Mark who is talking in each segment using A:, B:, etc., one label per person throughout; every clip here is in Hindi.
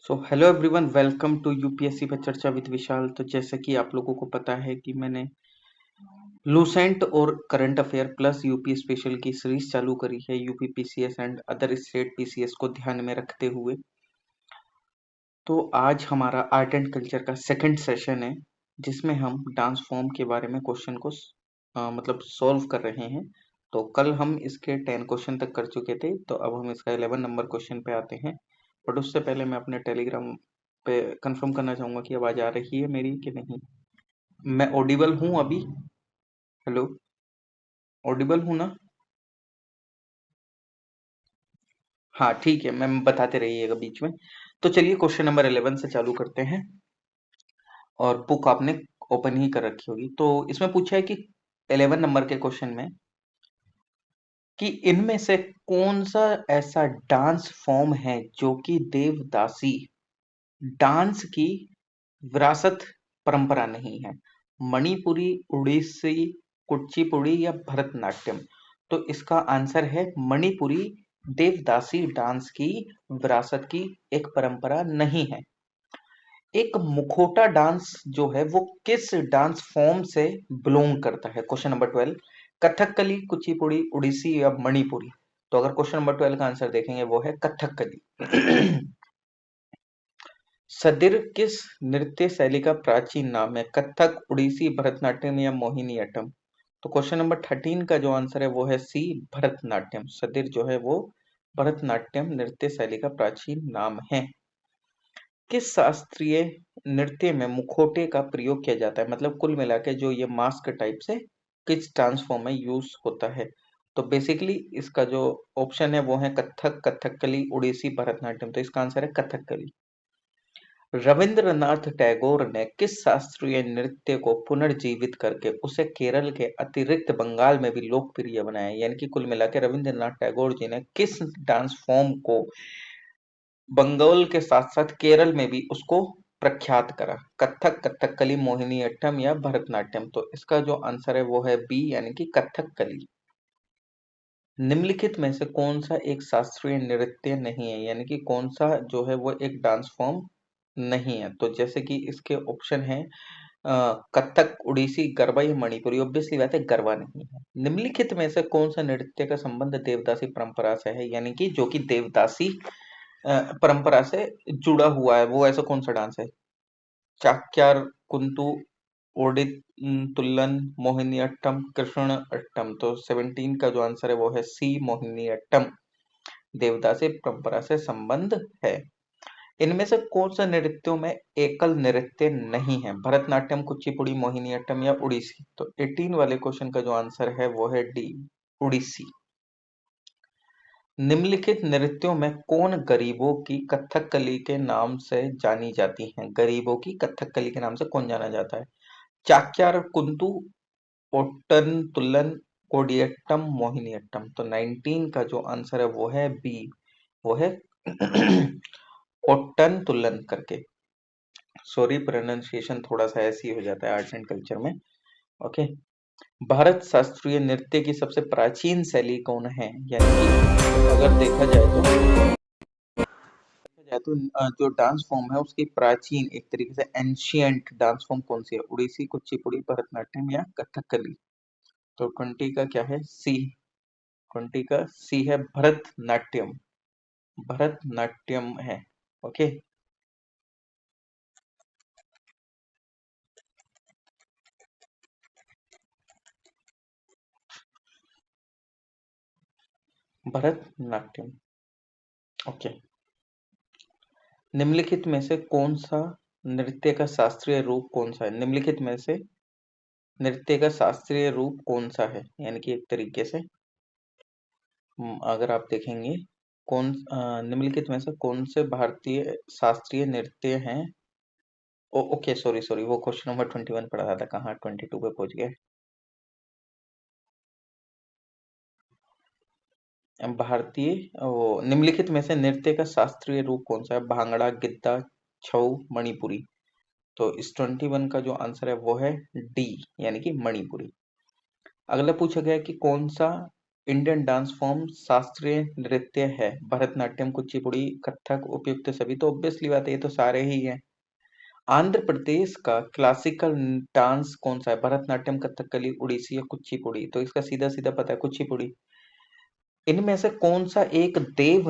A: So hello everyone, welcome to UPSC पर चर्चा विद विशाल। तो जैसे कि आप लोगों को पता है कि मैंने लूसेंट और current affair plus UP special की सीरीज चालू करी है, UP PCS and other state PCS को ध्यान में रखते हुए। तो आज हमारा आर्ट एंड कल्चर का सेकंड सेशन है, जिसमें हम डांस फॉर्म के बारे में क्वेश्चन को मतलब सॉल्व कर रहे हैं। तो कल हम इसके 10 क्वेश्चन तक कर चुके थे, तो अब हम इसका 11 नंबर क्वेश्चन पे आते हैं। बट उससे पहले मैं अपने टेलीग्राम पे कंफर्म करना चाहूंगा कि आवाज आ रही है मेरी कि नहीं। मैं ऑडिबल हूँ अभी? हेलो, ऑडिबल हूँ ना? हाँ ठीक है, मैम बताते रहिएगा बीच में। तो चलिए क्वेश्चन नंबर 11 से चालू करते हैं। और बुक आपने ओपन ही कर रखी होगी। तो इसमें पूछा है कि 11 नंबर के क्वेश्चन में कि इनमें से कौन सा ऐसा डांस फॉर्म है जो कि देवदासी डांस की विरासत परंपरा नहीं है? मणिपुरी, उड़ीसी, कुचिपुड़ी या भरतनाट्यम? तो इसका आंसर है मणिपुरी। देवदासी डांस की विरासत की एक परंपरा नहीं है। एक मुखोटा डांस जो है वो किस डांस फॉर्म से बिलोंग करता है? Question number 12। कथकली, कुचिपुड़ी, उड़ीसी या मणिपुरी? तो अगर क्वेश्चन नंबर 12 का आंसर देखेंगे वो है कथकली। सदिर किस नृत्य शैली का प्राचीन नाम है? कथक, उड़ीसी, भरतनाट्यम या मोहिनीअट्टम? तो क्वेश्चन नंबर 13 का जो आंसर है वो है सी, भरतनाट्यम। सदिर जो है वो भरतनाट्यम नृत्य शैली का प्राचीन नाम है। किस शास्त्रीय नृत्य में मुखौटे का प्रयोग किया जाता है? मतलब कुल मिला के जो ये मास्क टाइप से किस डांस फॉर्म में यूज होता है? तो बेसिकली इसका जो ऑप्शन है वो है कथक, कथकली, उड़ीसी, भरतनाट्यम। तो इसका आंसर है कथकली। रविंद्रनाथ टैगोर ने किस शास्त्रीय नृत्य को पुनर्जीवित करके उसे केरल के अतिरिक्त बंगाल में भी लोकप्रिय बनाया? यानी कि कुल मिला के रविंद्रनाथ टैगोर जी ने किस डांस फॉर्म को बंगाल के साथ साथ केरल में भी उसको प्रख्यात करा? कथक, कथकली, मोहिनीअट्टम या भरतनाट्यम? तो इसका जो आंसर है वो है बी, यानी कि कथकली। निम्नलिखित में से कौन सा एक शास्त्रीय नृत्य नहीं है? यानी कि कौन सा जो है वो एक डांस फॉर्म नहीं है? तो जैसे कि इसके ऑप्शन है कथक, उड़ीसी, गरबा या मणिपुरी। ऑब्वियसली बात है गरबा नहीं है। निम्नलिखित में से कौन सा नृत्य का संबंध देवदासी परंपरा से है? यानी कि जो कि देवदासी परंपरा से जुड़ा हुआ है, वो ऐसा कौन सा डांस है? चाक्यार कुंतु, ओडित, तुल्लन, मोहिनीअट्टम, कृष्ण अट्टम? तो 17 का जो आंसर है वो है सी, मोहिनीअट्टम। देवदासी परंपरा से संबंध है। इनमें से कौन सा नृत्यों में एकल नृत्य नहीं है? भरतनाट्यम, कुचिपुड़ी, मोहिनीअट्टम या उड़ीसी? तो 18 वाले क्वेश्चन का जो आंसर है वो है डी, उड़ीसी। निम्नलिखित नृत्यों में कौन गरीबों की कथकली के नाम से जानी जाती है? गरीबों की कथकली के नाम से कौन जाना जाता है? चाक्यार कुंतु, ओट्टन तुल्लन, कोडियट्टम, मोहिनीअट्टम? तो 19 का जो आंसर है वो है बी, वो है ओट्टन तुल्लन करके। सॉरी, प्रोनाउंसिएशन थोड़ा सा ऐसी हो जाता है आर्ट्स एंड कल्चर में। ओके। भारत शास्त्रीय नृत्य की सबसे प्राचीन शैली कौन है? यानी कि अगर देखा जाए तो जो डांस फॉर्म है उसकी प्राचीन, एक तरीके से एंशियंट डांस फॉर्म कौन सी है? उड़ीसी, कुचिपुड़ी, भरतनाट्यम या कथकली? तो 20 का क्या है? सी। 20 का सी है भरतनाट्यम। भरतनाट्यम है। ओके। भरतनाट्यम। ओके। निम्नलिखित में से कौन सा नृत्य का शास्त्रीय रूप कौन सा है? निम्नलिखित में से नृत्य का शास्त्रीय रूप कौन सा है? यानी कि एक तरीके से अगर आप देखेंगे निम्नलिखित में से कौन से भारतीय शास्त्रीय नृत्य हैं? ओके, सॉरी सॉरी, वो क्वेश्चन नंबर 21 पढ़ा था, कहाँ 22 पे पहुंच गए। भारतीय वो निम्नलिखित में से नृत्य का शास्त्रीय रूप कौन सा है? भांगड़ा, गिद्दा, छऊ, मणिपुरी? तो इस 21 का जो आंसर है वो है डी, यानी कि मणिपुरी। अगला पूछा गया कि कौन सा इंडियन डांस फॉर्म शास्त्रीय नृत्य है? भरतनाट्यम, कुचिपुड़ी, कथक, उपयुक्त सभी। तो ऑब्वियसली बात है, ये तो सारे ही हैं। आंध्र प्रदेश का क्लासिकल डांस कौन सा है? भरतनाट्यम, कथकली, उड़ीसी या कुचिपुड़ी। तो इसका सीधा सीधा पता है, कुचिपुड़ी। इनमें से कौन सा एक देव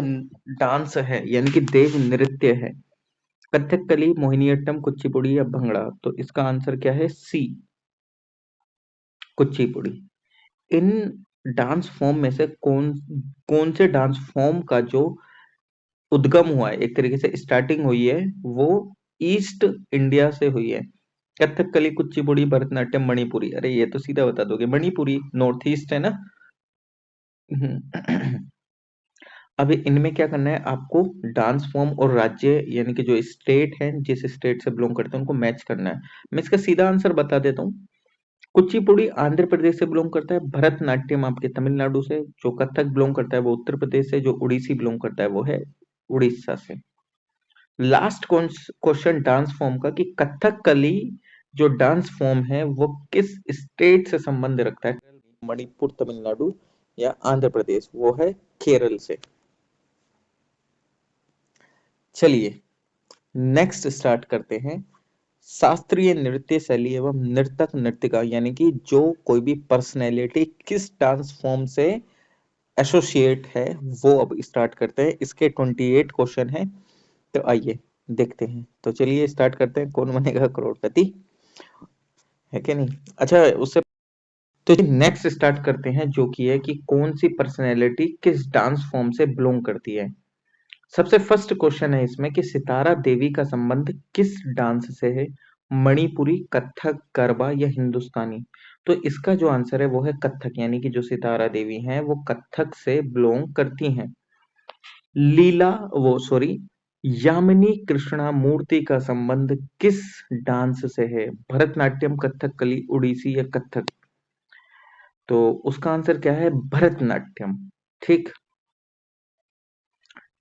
A: डांस है, यानी कि देव नृत्य है? कथकली, मोहिनीअट्टम, कुचिपुड़ी या भंगड़ा। तो इसका आंसर क्या है? सी, कुचिपुड़ी। इन डांस फॉर्म में से कौन कौन से डांस फॉर्म का जो उद्गम हुआ है, एक तरीके से स्टार्टिंग हुई है, वो ईस्ट इंडिया से हुई है? कथकली, कुचिपुड़ी, भरतनाट्यम, मणिपुरी। अरे ये तो सीधा बता दोगे, मणिपुरी, नॉर्थ ईस्ट है ना। हम्म। अभी इनमें क्या करना है आपको? डांस फॉर्म और राज्य, यानी कि जो स्टेट है, जिस स्टेट से बिलोंग करते हैं उनको मैच करना है। मैं इसका सीधा आंसर बता देता हूँ। कुचिपुड़ी आंध्र प्रदेश से बिलोंग करता है, भरतनाट्यम आपके तमिलनाडु से, जो कथक बिलोंग करता है वो उत्तर प्रदेश से, जो उड़ीसी बिलोंग करता है वो है उड़ीसा से। लास्ट क्वेश्चन डांस फॉर्म का, कि कथकली जो डांस फॉर्म है वो किस स्टेट से संबंध रखता है? मणिपुर, तमिलनाडु या आंध्र प्रदेश। वो है केरल से। चलिए नेक्स्ट स्टार्ट करते हैं। शास्त्रीय नृत्य शैली एवं नर्तक नृत्यिका, यानी कि जो कोई भी पर्सनैलिटी किस डांस फॉर्म से एसोसिएट है, वो अब स्टार्ट करते हैं। इसके 28 क्वेश्चन हैं, तो आइए देखते हैं। तो चलिए स्टार्ट करते हैं। कौन बनेगा करोड़पति, है कि नहीं? अच्छा, उससे तो नेक्स्ट स्टार्ट करते हैं, जो कि है कि कौन सी पर्सनैलिटी किस डांस फॉर्म से बिलोंग करती है। सबसे फर्स्ट क्वेश्चन है इसमें कि सितारा देवी का संबंध किस डांस से है? मणिपुरी, कथक, गरबा या हिंदुस्तानी। तो इसका जो आंसर है वो है कथक, यानी कि जो सितारा देवी हैं वो कथक से बिलोंग करती हैं। लीला वो सॉरी यामिनी कृष्णा मूर्ति का संबंध किस डांस से है? भरतनाट्यम, कथकली, उड़ीसी या कथक। तो उसका आंसर क्या है? भरतनाट्यम। ठीक।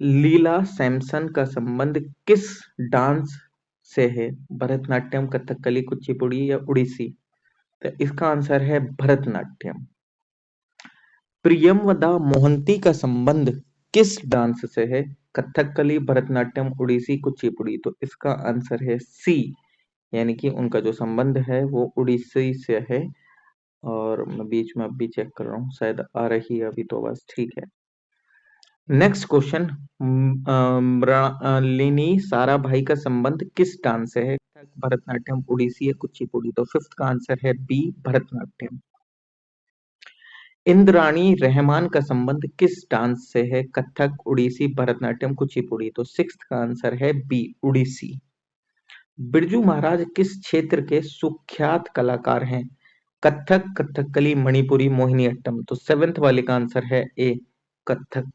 A: लीला सैमसन का संबंध किस डांस से है? भरतनाट्यम, कथकली, कुचिपुड़ी या उड़ीसी। तो इसका आंसर है भरतनाट्यम। प्रियमवदा मोहंती का संबंध किस डांस से है? कथकली, भरतनाट्यम, उड़ीसी, कुचिपुड़ी। तो इसका आंसर है सी, यानी कि उनका जो संबंध है वो उड़ीसी से है। और मैं बीच में अभी चेक कर रहा हूँ, शायद आ रही है अभी, तो बस ठीक है। नेक्स्ट क्वेश्चन, मृणालिनी साराभाई का संबंध किस डांस से है? भरतनाट्यम, उड़ीसी या कुचिपुड़ी। तो फिफ्थ का आंसर है बी, भरतनाट्यम। इंद्राणी रहमान का संबंध किस डांस से है? कथक, उड़ीसी, भरतनाट्यम, कुचिपुड़ी। तो सिक्स्थ का आंसर है बी, उड़ीसी। बिरजू महाराज किस क्षेत्र के सुख्यात कलाकार हैं? कथक, कथकली, मणिपुरी, मोहिनीअट्टम। तो सेवेंथ वाले का आंसर है ए, कथक।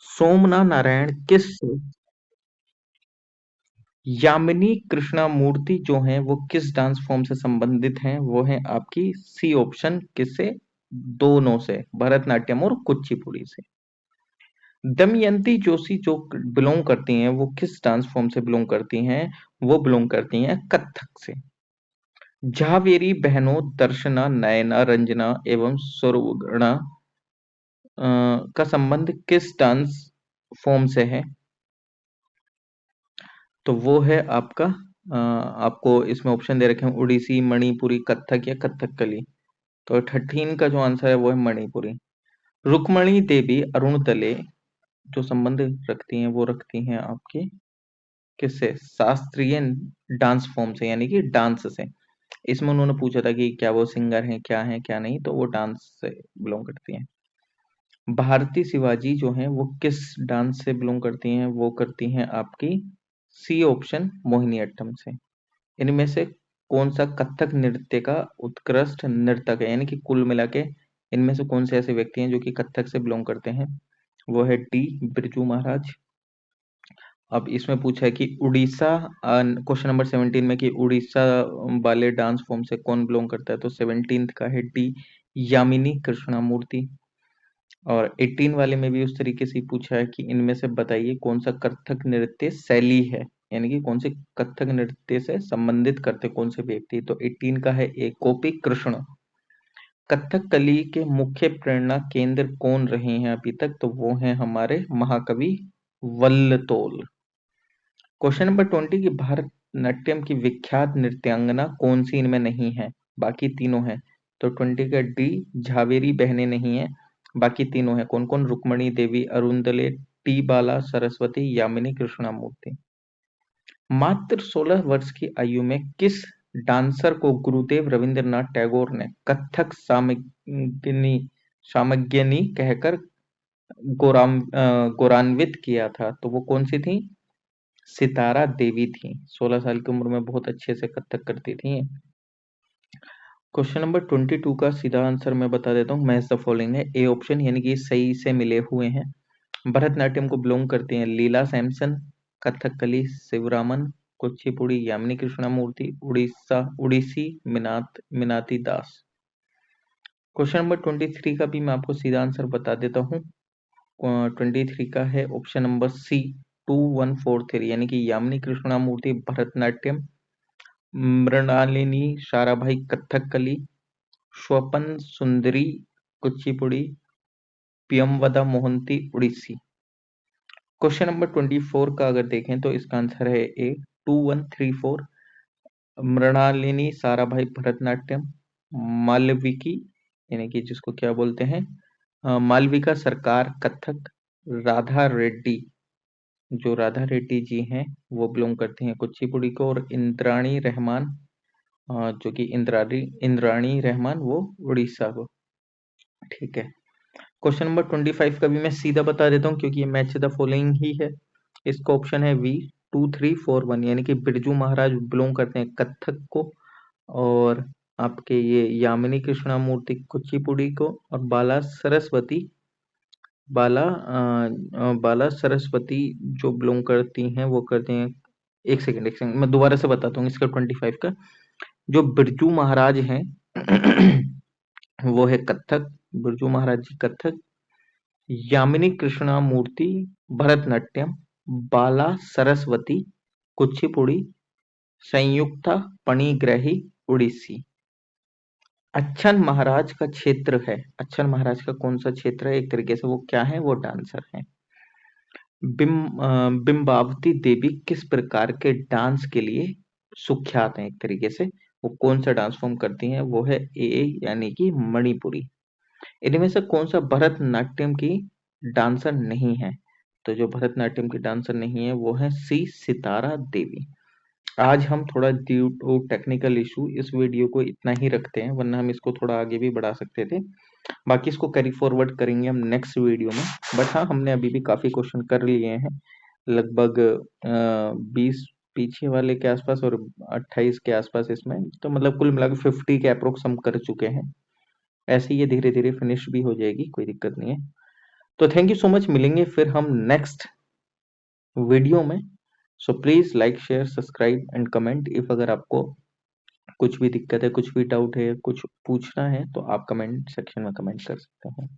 A: सोमना नारायण किस यामिनी कृष्णमूर्ति जो हैं वो किस डांस फॉर्म से संबंधित हैं? वो है आपकी सी ऑप्शन, किससे? दोनों से, भरतनाट्यम और कुचिपुड़ी से। दमयंती जोशी जो बिलोंग करती हैं वो किस डांस फॉर्म से बिलोंग करती हैं? वो बिलोंग करती हैं कथक से। झावेरी बहनों दर्शना, नयना, रंजना एवं सुरगुणा का संबंध किस डांस फॉर्म से है? तो वो है आपका आपको इसमें ऑप्शन दे रखे हैं, उड़ीसी, मणिपुरी, कथक या कथकली। तो 13 का जो आंसर है वो है मणिपुरी। रुक्मणी देवी अरुणतले जो संबंध रखती हैं वो रखती हैं आपकी किससे? शास्त्रीय डांस फॉर्म से, यानी कि डांस से। इसमें उन्होंने पूछा था कि क्या वो सिंगर हैं, क्या है क्या नहीं, तो वो डांस से बिलोंग करती हैं। भारती शिवाजी जो हैं वो किस डांस से बिलोंग करती हैं? वो करती हैं आपकी सी ऑप्शन, मोहिनीअट्टम से। इनमें से कौन सा कथक नृत्य का उत्कृष्ट नर्तक है, यानी कि कुल मिला के इनमें से कौन से ऐसे व्यक्ति हैं जो कि कथक से बिलोंग करते हैं? वो है डी, बिरजू महाराज। अब इसमें पूछा है कि उड़ीसा, क्वेश्चन नंबर 17 में, कि उड़ीसा वाले डांस फॉर्म से कौन बिलोंग करता है? तो 17th का है डी, यामिनी कृष्णमूर्ति। और 18 वाले में भी उस तरीके से ही पूछा है कि इनमें से बताइए कौन सा कथक नृत्य शैली है, यानी कि कौन से कथक नृत्य से संबंधित करते कौन से व्यक्ति। तो 18 का है ए, गोपी कृष्ण। कथकली के मुख्य प्रेरणा केंद्र कौन रहे हैं अभी तक? तो वो हैं हमारे महाकवि वल्लतोल। क्वेश्चन नंबर 20 की भारतनाट्यम की विख्यात नृत्यांगना कौन सी इनमें नहीं है? बाकी तीनों है। तो 20 का डी, झावेरी बहनें नहीं है, बाकी तीनों है। कौन कौन? रुक्मणी देवी, अरुंदले, टी बाला, सरस्वती, यामिनी कृष्णमूर्ति। मात्र 16 वर्ष की आयु में किस डांसर को गुरुदेव रविंद्रनाथ टैगोर ने कथक सामज्ञनी कहकर गौरवान्वित किया था? तो वो कौन सी थी? सितारा देवी थी। 16 साल की उम्र में बहुत अच्छे से कथक करती थी। क्वेश्चन नंबर 22 का सीधा आंसर मैं बता देता हूँ। मैच द फॉलोइंग है। ए ऑप्शन यानी कि सही से मिले हुए हैं। भरतनाट्यम को बिलोंग करती हैं लीला सैमसन, कथकली शिवरामन, कुचिपुड़ी यामिनी कृष्णमूर्ति, उड़ीसी मिनाती दास। क्वेश्चन नंबर 23 का भी मैं आपको सीधा आंसर बता देता हूँ। 23 का है ऑप्शन नंबर सी, 2143 यानी कि यामिनी कृष्णमूर्ति भरतनाट्यम, मृणालिनी साराभाई कथकली, स्वपन सुंदरी कुचिपुड़ी, पियमवदा मोहंती उड़ीसी। क्वेश्चन नंबर 24 का अगर देखें तो इसका आंसर है ए, 2134 मृणालिनी साराभाई भरतनाट्यम, मालविकी यानी कि जिसको क्या बोलते हैं, मालविका सरकार कथक, राधा रेड्डी, जो राधा रेड्डी जी हैं वो बिलोंग करती हैं कुचिपुड़ी को, और इंद्राणी रहमान, जो कि इंद्राणी रहमान वो उड़ीसा को। ठीक है। क्वेश्चन नंबर 25 का भी मैं सीधा बता देता हूँ क्योंकि ये मैच द फॉलोइंग ही है। इसका ऑप्शन है वी, 2341 यानी कि बिरजू महाराज बिलोंग करते हैं कथक को, और आपके ये यामिनी कृष्णमूर्ति कुचिपुड़ी को, और बाला सरस्वती जो बिलोंग करती हैं वो करते हैं। एक सेकंड मैं दोबारा से बताता हूँ इसका 25 का। जो बिरजू महाराज हैं वो है कथक, बिरजू महाराज जी कथक, यामिनी कृष्णमूर्ति भरतनाट्यम, बाला सरस्वती कुचिपुड़ी, संयुक्ता पणिग्रही उड़ीसी। अच्छन महाराज का क्षेत्र है, अच्छन महाराज का कौन सा क्षेत्र है? एक तरीके से वो क्या है? वो डांसर है। बिंबावती देवी किस प्रकार के डांस के लिए सुख्यात हैं? एक तरीके से वो कौन सा डांस फॉर्म करती हैं? वो है ए यानी कि मणिपुरी। इनमें से कौन सा भरतनाट्यम की डांसर नहीं है? तो जो भरतनाट्यम की डांसर नहीं है वो है सी, सितारा देवी। आज हम थोड़ा ड्यू टू टेक्निकल इशू इस वीडियो को इतना ही रखते हैं, वरना हम इसको थोड़ा आगे भी बढ़ा सकते थे। बाकी इसको कैरी फॉरवर्ड करेंगे हम नेक्स्ट वीडियो में। बट हाँ, हमने अभी भी काफी क्वेश्चन कर लिए हैं, लगभग 20 पीछे वाले के आसपास और 28 के आसपास इसमें, तो मतलब कुल मिलाकर 50 के अप्रोक्स हम कर चुके हैं। ऐसे ही ये धीरे धीरे फिनिश भी हो जाएगी, कोई दिक्कत नहीं है। तो थैंक यू सो मच, मिलेंगे फिर हम नेक्स्ट वीडियो में। So please like share subscribe and comment. If अगर आपको कुछ भी दिक्कत है, कुछ भी डाउट है, कुछ पूछना है तो आप कमेंट सेक्शन में कमेंट कर सकते हैं।